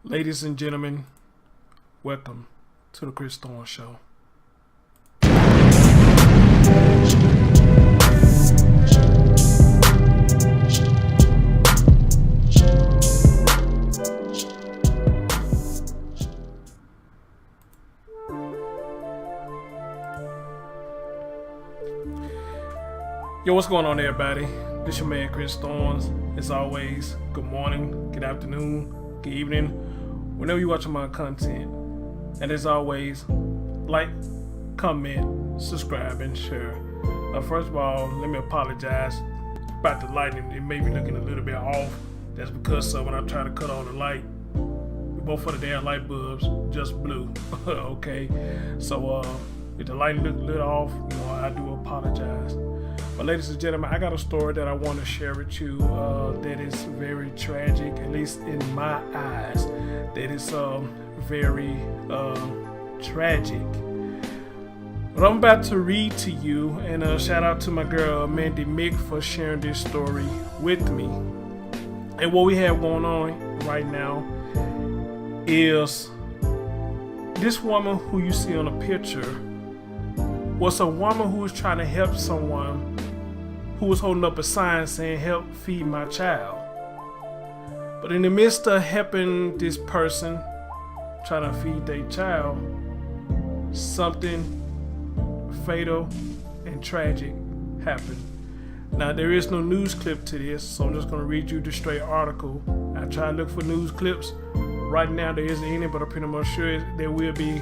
Ladies and gentlemen, welcome to the Chris Thorne Show. Yo, what's going on, everybody? This your man Chris Thorne. As always, good morning, good afternoon, good evening, whenever you're watching my content. And as always, like, comment, subscribe, and share. First of all, let me apologize about the lighting. It may be looking a little bit off. That's because when I try to cut on the light, both of the damn light bulbs just blew. Okay, so if the lighting look a little off, I do apologize. But ladies and gentlemen, I got a story that I want to share with you that is very tragic, at least in my eyes. That is very tragic. What I'm about to read to you, and shout out to my girl Mandy Mick for sharing this story with me. And what we have going on right now is this woman who you see on the picture was a woman who was trying to help someone who was holding up a sign saying, "Help feed my child." But in the midst of helping this person trying to feed their child, something fatal and tragic happened. Now, there is no news clip to this, so I'm just going to read you the straight article. I try to look for news clips. Right now, there isn't any, but I'm pretty much sure there will be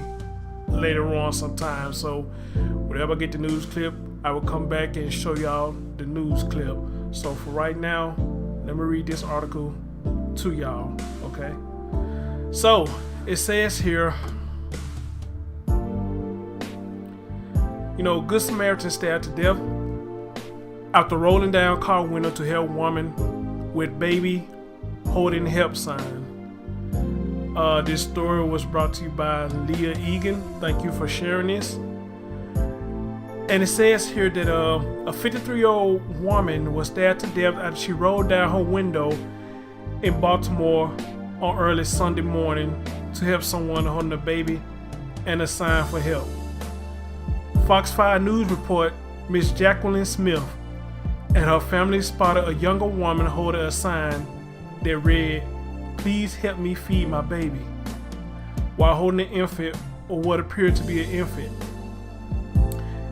later on sometime. So whenever I get the news clip, I will come back and show y'all the news clip. So for right now, let me read this article to y'all, okay? So it says here, Good Samaritan stabbed to death after rolling down car window to help woman with baby holding help sign. This story was brought to you by Leah Egan. Thank you for sharing this. And it says here that a 53-year-old woman was stabbed to death after she rolled down her window in Baltimore on early Sunday morning to help someone holding a baby and a sign for help. Fox 5 News report Miss Jacqueline Smith and her family spotted a younger woman holding a sign that read, "Please help me feed my baby," while holding an infant, or what appeared to be an infant.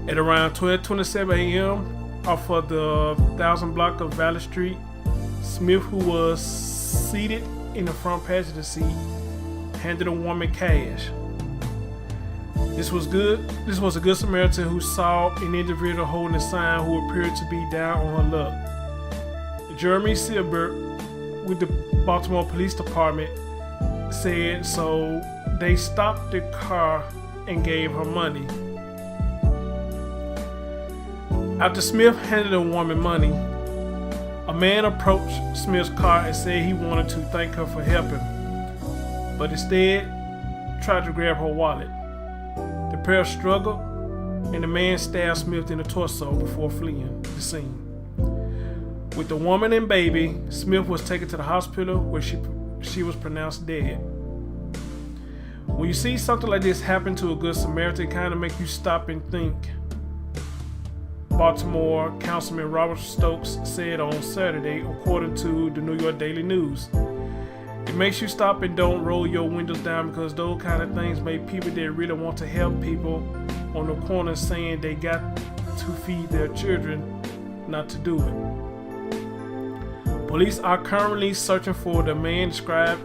At around 12:27 a.m. off of the 1000 block of Valley Street, Smith, who was seated in the front passenger seat, handed a woman cash. This was a good Samaritan who saw an individual holding a sign who appeared to be down on her luck. Jeremy Silbert with the Baltimore Police Department said so they stopped the car and gave her money. After Smith handed the woman money, a man approached Smith's car and said he wanted to thank her for helping, but instead tried to grab her wallet. The pair struggled, and the man stabbed Smith in the torso before fleeing the scene. With the woman and baby, Smith was taken to the hospital where she was pronounced dead. When you see something like this happen to a Good Samaritan, it kind of makes you stop and think. Baltimore Councilman Robert Stokes said on Saturday, according to the New York Daily News. It makes you stop and don't roll your windows down, because those kind of things make people that really want to help people on the corner saying they got to feed their children not to do it. Police are currently searching for the man described,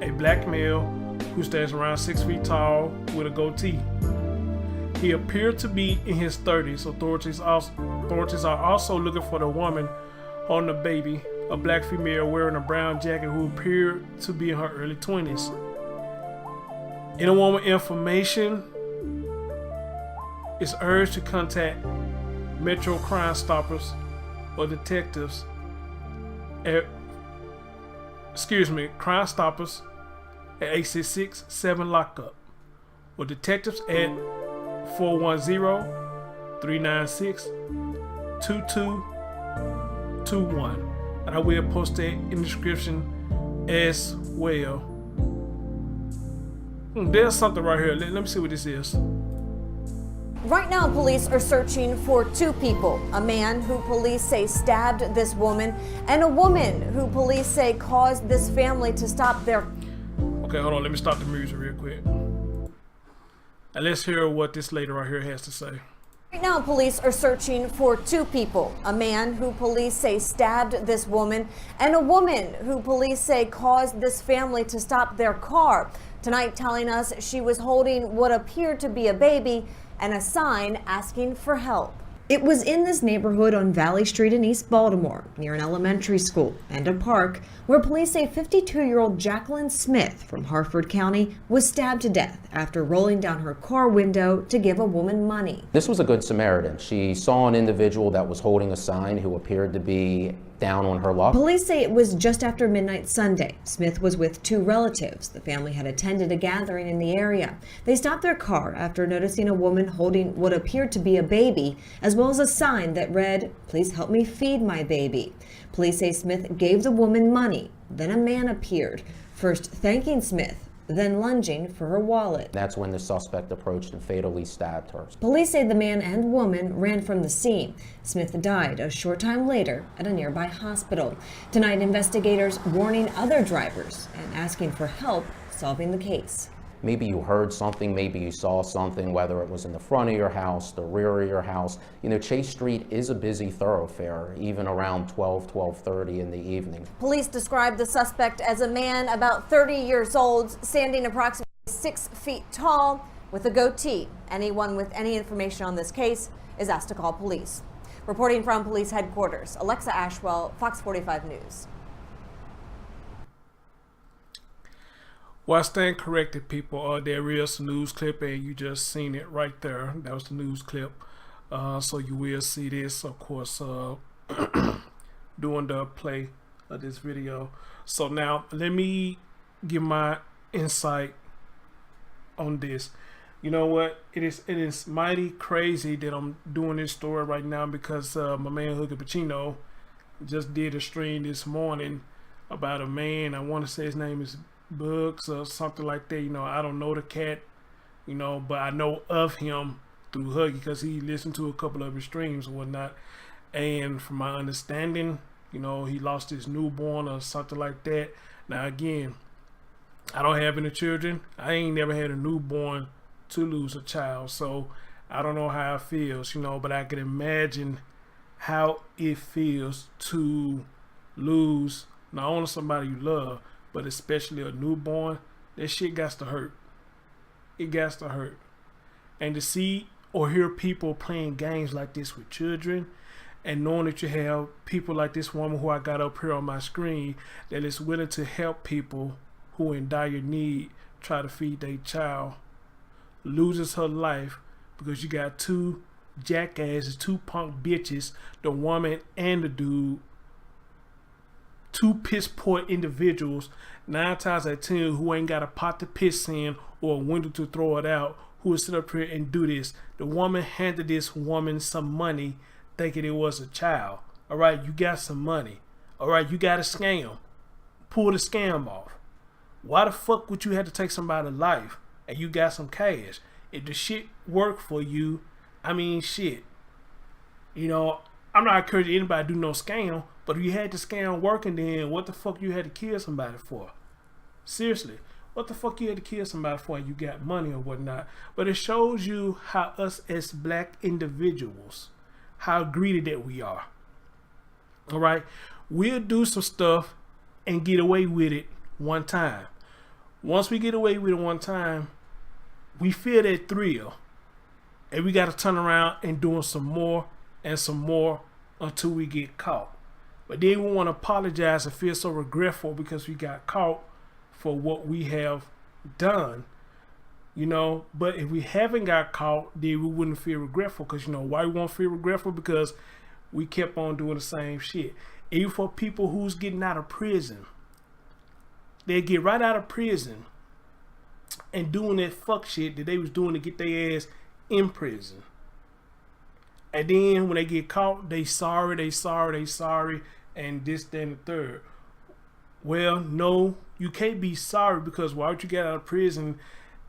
a black male who stands around 6 feet tall with a goatee. He appeared to be in his 30s. Authorities are also looking for the woman holding the baby, a black female wearing a brown jacket who appeared to be in her early 20s. Anyone with information is urged to contact Metro Crime Stoppers or detectives Crime Stoppers at 866-7 Lockup, or detectives at 410-396-2221. And I will post that in the description as well. There's something right here. Let me see what this is. Right now, police are searching for two people, a man who police say stabbed this woman and a woman who police say caused this family to stop their... Okay, hold on. Let me stop the music real quick. And let's hear what this lady right here has to say. Right now, police are searching for two people, a man who police say stabbed this woman and a woman who police say caused this family to stop their car. Tonight telling us she was holding what appeared to be a baby and a sign asking for help. It was in this neighborhood on Valley Street in East Baltimore, near an elementary school and a park, where police say 52-year-old Jacqueline Smith from Harford County was stabbed to death after rolling down her car window to give a woman money. This was a good Samaritan. She saw an individual that was holding a sign who appeared to be down on her luck. Police say it was just after midnight Sunday. Smith was with two relatives. The family had attended a gathering in the area. They stopped their car after noticing a woman holding what appeared to be a baby, as well as a sign that read, "Please help me feed my baby." Police say Smith gave the woman money. Then a man appeared, first thanking Smith, then lunging for her wallet. That's when the suspect approached and fatally stabbed her. Police say the man and woman ran from the scene. Smith died a short time later at a nearby hospital. Tonight, investigators warning other drivers and asking for help solving the case. Maybe you heard something, maybe you saw something, whether it was in the front of your house, the rear of your house. You know, Chase Street is a busy thoroughfare, even around 12:30 in the evening. Police described the suspect as a man about 30 years old, standing approximately 6 feet tall, with a goatee. Anyone with any information on this case is asked to call police. Reporting from police headquarters, Alexa Ashwell, Fox 45 News. Well, I stand corrected, people. There is a news clip, and you just seen it right there. That was the news clip. So you will see this, of course, doing the play of this video. So now, let me give my insight on this. You know what? It is mighty crazy that I'm doing this story right now because my man Hooker Pacino just did a stream this morning about a man. I want to say his name is Bugs or something like that. You know, I don't know the cat, you know, but I know of him through Huggy because he listened to a couple of his streams and whatnot. And from my understanding, you know, he lost his newborn or something like that. Now again, I don't have any children. I ain't never had a newborn to lose a child, so I don't know how it feels, you know, but I can imagine how it feels to lose not only somebody you love, but especially a newborn. That shit got to hurt. It got to hurt. And to see or hear people playing games like this with children, and knowing that you have people like this woman who I got up here on my screen that is willing to help people who in dire need try to feed their child, loses her life because you got two jackasses, two punk bitches, the woman and the dude, two piss poor individuals, 9 times out of 10 who ain't got a pot to piss in or a window to throw it out, who will sit up here and do this. The woman handed this woman some money thinking it was a child. All right, you got some money. All right, you got a scam. Pull the scam off. Why the fuck would you have to take somebody's life and you got some cash? If the shit worked for you, I mean shit. You know, I'm not encouraging anybody to do no scam, but if you had the scam working, then what the fuck you had to kill somebody for? Seriously, what the fuck you had to kill somebody for and you got money or whatnot? But it shows you how us as black individuals, how greedy that we are. All right, we'll do some stuff and get away with it one time. Once we get away with it one time, we feel that thrill, and we got to turn around and doing some more and some more until we get caught. But then we want to apologize and feel so regretful because we got caught for what we have done, you know. But if we haven't got caught, then we wouldn't feel regretful, because you know why we won't feel regretful? Because we kept on doing the same shit. Even for people who's getting out of prison, they get right out of prison and doing that fuck shit that they was doing to get their ass in prison. And then when they get caught, they sorry, and this, that, and the third. Well, no, you can't be sorry, because why would you get out of prison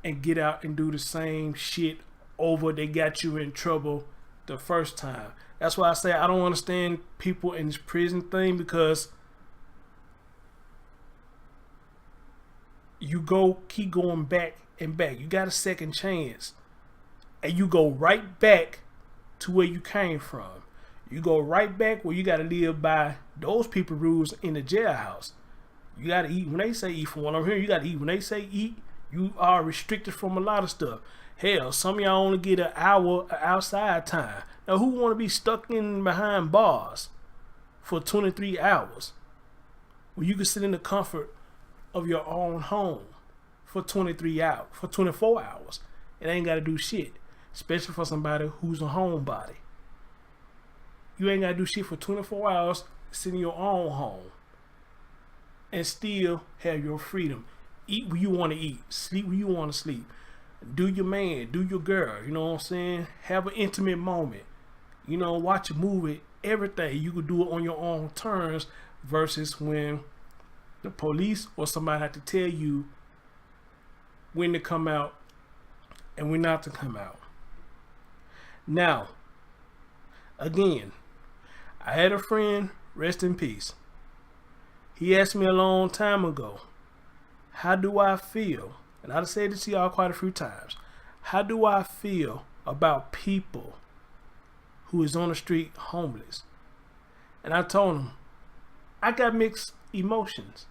and get out and do the same shit over they got you in trouble the first time. That's why I say I don't understand people in this prison thing, because you keep going back and back. You got a second chance, and you go right back to where you came from. You go right back where you got to live by those people rules in the jailhouse. You got to eat when they say eat. From what I'm hearing, you got to eat when they say eat. You are restricted from a lot of stuff. Hell, some of y'all only get an hour outside time. Now, who want to be stuck in behind bars for 23 hours when you can sit in the comfort of your own home for 23 hours, for 24 hours, and ain't got to do shit, especially for somebody who's a homebody. You ain't got to do shit for 24 hours, sit in your own home, and still have your freedom. Eat when you want to eat, sleep when you want to sleep. Do your man, do your girl, you know what I'm saying? Have an intimate moment. You know, watch a movie, everything. You could do it on your own terms versus when the police or somebody have to tell you when to come out and when not to come out. Now, again, I had a friend, rest in peace. He asked me a long time ago, how do I feel? And I've said this to y'all quite a few times. How do I feel about people who is on the street homeless? And I told him, I got mixed emotions.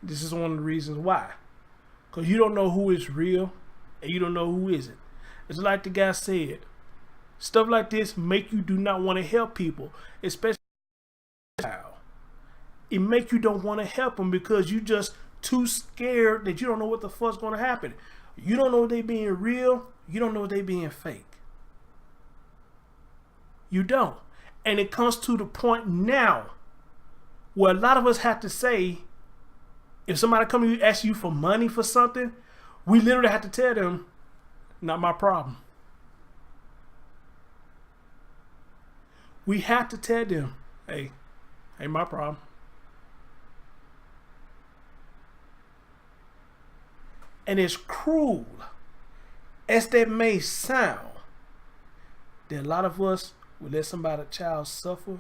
This is one of the reasons why. Because you don't know who is real and you don't know who isn't. It's like the guy said, stuff like this make you do not want to help people, especially child. It make you don't want to help them because you just too scared that you don't know what the fuck's going to happen. You don't know if they being real. You don't know if they being fake. You don't. And it comes to the point now where a lot of us have to say, if somebody come and ask you for money for something, we literally have to tell them, not my problem. We have to tell them, hey, ain't my problem. And as cruel as that may sound, that a lot of us will let somebody's child suffer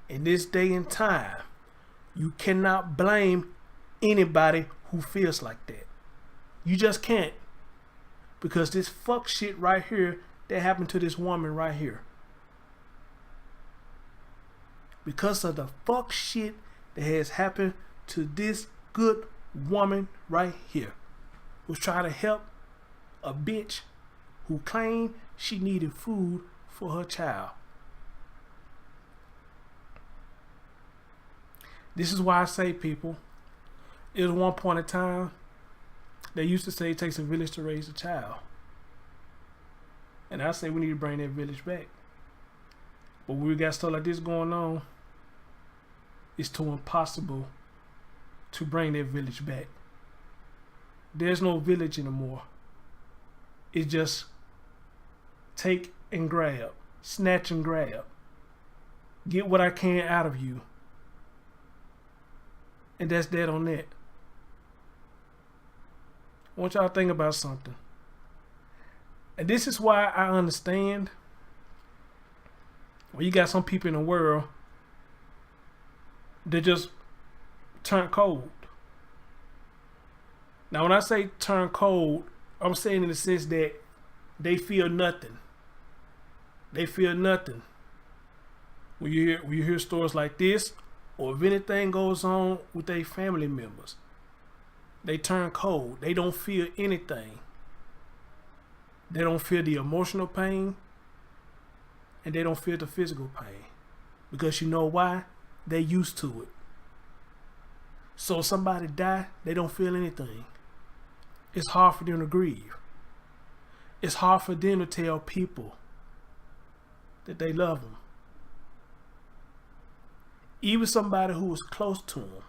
in this day and time. You cannot blame anybody who feels like that. You just can't. Because this fuck shit right here that happened to this woman right here. Because of the fuck shit that has happened to this good woman right here. Was trying to help a bitch who claimed she needed food for her child. This is why I say, people, it was one point in time they used to say it takes a village to raise a child. And I say we need to bring that village back. But when we got stuff like this going on, it's too impossible to bring that village back. There's no village anymore. It's just take and grab, snatch and grab, get what I can out of you. And that's that on that. I want y'all to think about something. And this is why I understand when you got some people in the world that just turn cold. Now, when I say turn cold, I'm saying in the sense that they feel nothing. They feel nothing. When you hear stories like this, or if anything goes on with their family members, they turn cold. They don't feel anything. They don't feel the emotional pain, and they don't feel the physical pain. Because you know why? They're used to it. So if somebody die, they don't feel anything. It's hard for them to grieve. It's hard for them to tell people that they love them. Even somebody who is close to them,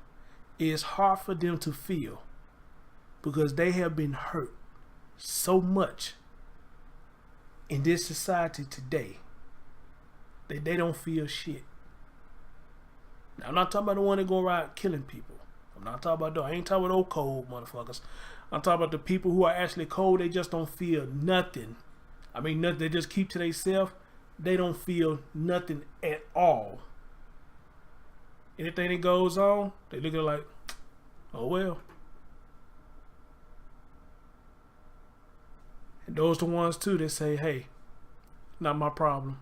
it's hard for them to feel because they have been hurt so much in this society today that they don't feel shit. Now, I'm not talking about the one that go around killing people. I'm not talking about I ain't talking about old cold motherfuckers. I'm talking about the people who are actually cold. They just don't feel nothing. I mean, nothing. They just keep to themselves. They don't feel nothing at all. Anything that goes on, they look at it like, oh well. And those the ones too that say, hey, not my problem.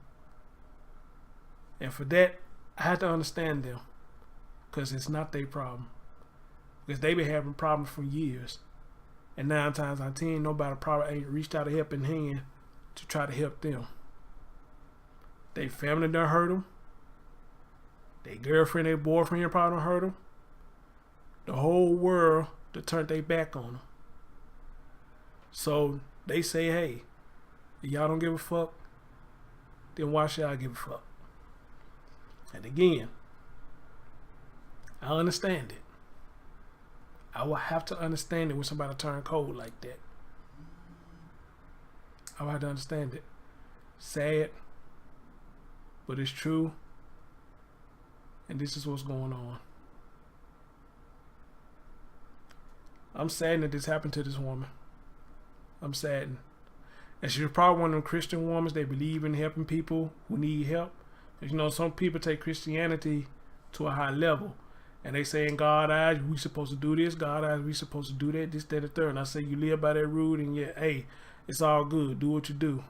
And for that, I have to understand them. Because it's not their problem. Because they been having problems for years. And 9 times out of 10, nobody probably ain't reached out a helping hand to try to help them. They family done hurt them. Their girlfriend, their boyfriend probably done hurt them. The whole world to turn their back on them. So they say, hey, if y'all don't give a fuck, then why should I give a fuck? And again, I understand it. I will have to understand it when somebody turn cold like that. I will have to understand it. Sad, but it's true. And this is what's going on. I'm saddened that this happened to this woman. I'm saddened. And she's probably one of them Christian women. They believe in helping people who need help. But you know, some people take Christianity to a high level. And they say in God's eyes, we supposed to do this. God's eyes, we supposed to do that, this, that, and the third. And I say you live by that rule, and yeah, hey, it's all good. Do what you do.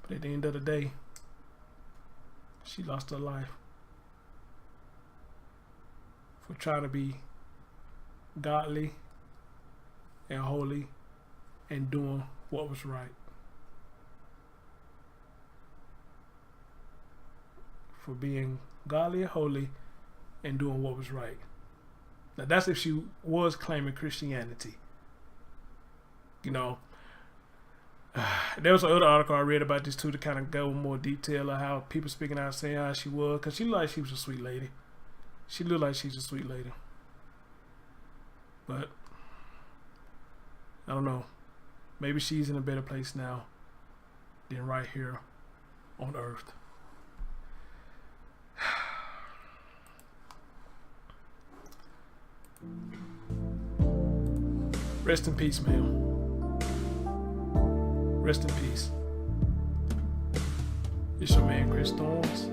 But at the end of the day, she lost her life for trying to be godly and holy and doing what was right. For being godly and holy and doing what was right. Now that's if she was claiming Christianity. You know, there was another article I read about this too to kind of go in more detail of how people speaking out saying how she was, because she looked like she was a sweet lady. She looked like she's a sweet lady. But I don't know. Maybe she's in a better place now than right here on earth. Rest in peace, ma'am. Rest in peace. It's your man, Chris Storms.